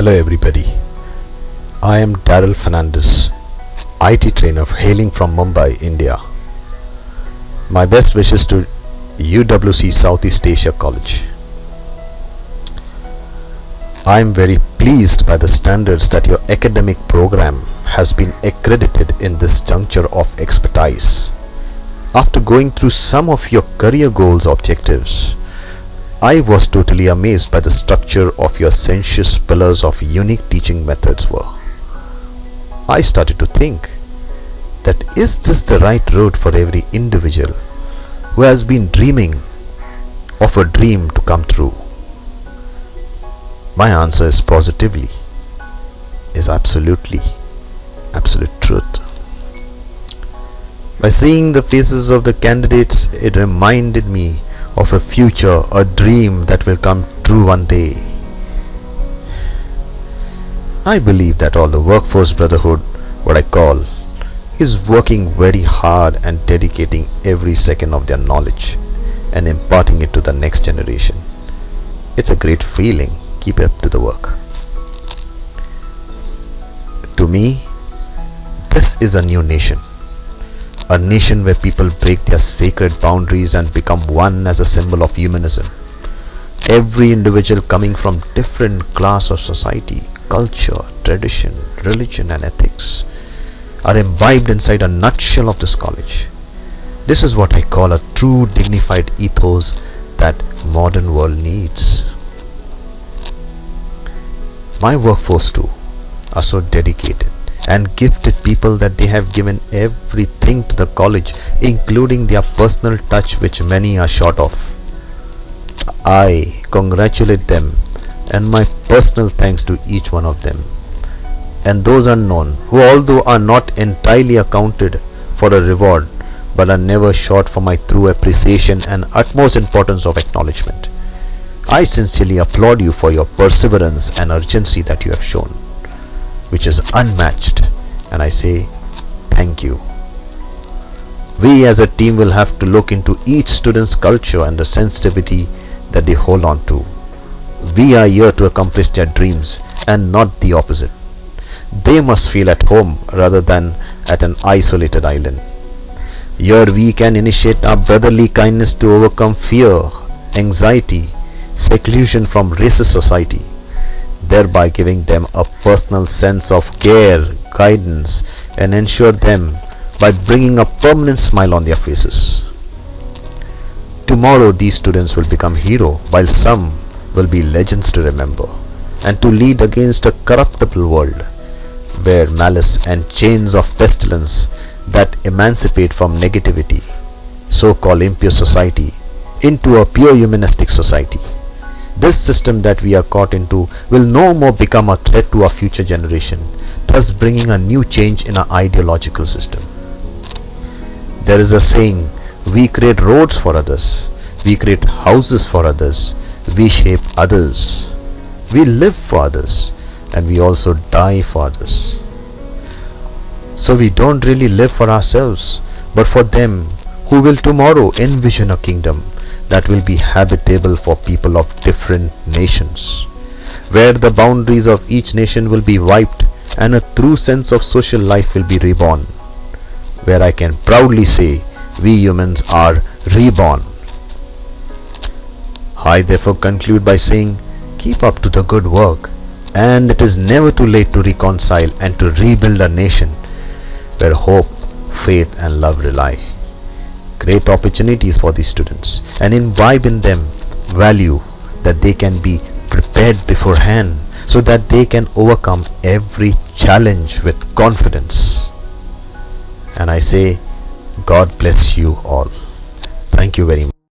Hello everybody, I am Daryl Fernandez, IT trainer hailing from Mumbai, India. My best wishes to UWC Southeast Asia College. I am very pleased by the standards that your academic program has been accredited in this juncture of expertise. After going through some of your career goals objectives, I was totally amazed by the structure of your sensuous pillars of unique teaching methods were. I started to think that is this the right road for every individual who has been dreaming of a dream to come true? My answer is positively, is absolute truth. By seeing the faces of the candidates, it reminded me of a future, a dream that will come true one day. I believe that all the workforce brotherhood, what I call, is working very hard and dedicating every second of their knowledge and imparting it to the next generation. It's a great feeling. Keep up to the work. To me, this is a new nation. A nation where people break their sacred boundaries and become one as a symbol of humanism. Every individual coming from different class of society, culture, tradition, religion and ethics are imbibed inside a nutshell of this college. This is what I call a true dignified ethos that modern world needs. My workforce too are so dedicated and gifted people that they have given everything to the college, including their personal touch, which many are short of. I congratulate them and my personal thanks to each one of them. And those unknown, who although are not entirely accounted for a reward, but are never short for my true appreciation and utmost importance of acknowledgement. I sincerely applaud you for your perseverance and urgency that you have shown, which is unmatched, and I say thank you. We as a team will have to look into each student's culture and the sensitivity that they hold on to. We are here to accomplish their dreams and not the opposite. They must feel at home rather than at an isolated island. Here we can initiate our brotherly kindness to overcome fear, anxiety, seclusion from racist society, thereby giving them a personal sense of care, guidance, and ensure them by bringing a permanent smile on their faces. Tomorrow these students will become heroes, while some will be legends to remember and to lead against a corruptible world where malice and chains of pestilence that emancipate from negativity, so-called impure society, into a pure humanistic society. This system that we are caught into will no more become a threat to our future generation, thus bringing a new change in our ideological system. There is a saying, we create roads for others, we create houses for others, we shape others, we live for others, and we also die for others. So we don't really live for ourselves, but for them who will tomorrow envision a kingdom that will be habitable for people of different nations, where the boundaries of each nation will be wiped and a true sense of social life will be reborn, where I can proudly say we humans are reborn. I therefore conclude by saying keep up to the good work, and it is never too late to reconcile and to rebuild a nation where hope, faith and love rely. Great opportunities for these students and imbibe in them value that they can be prepared beforehand so that they can overcome every challenge with confidence. And I say God bless you all. Thank you very much.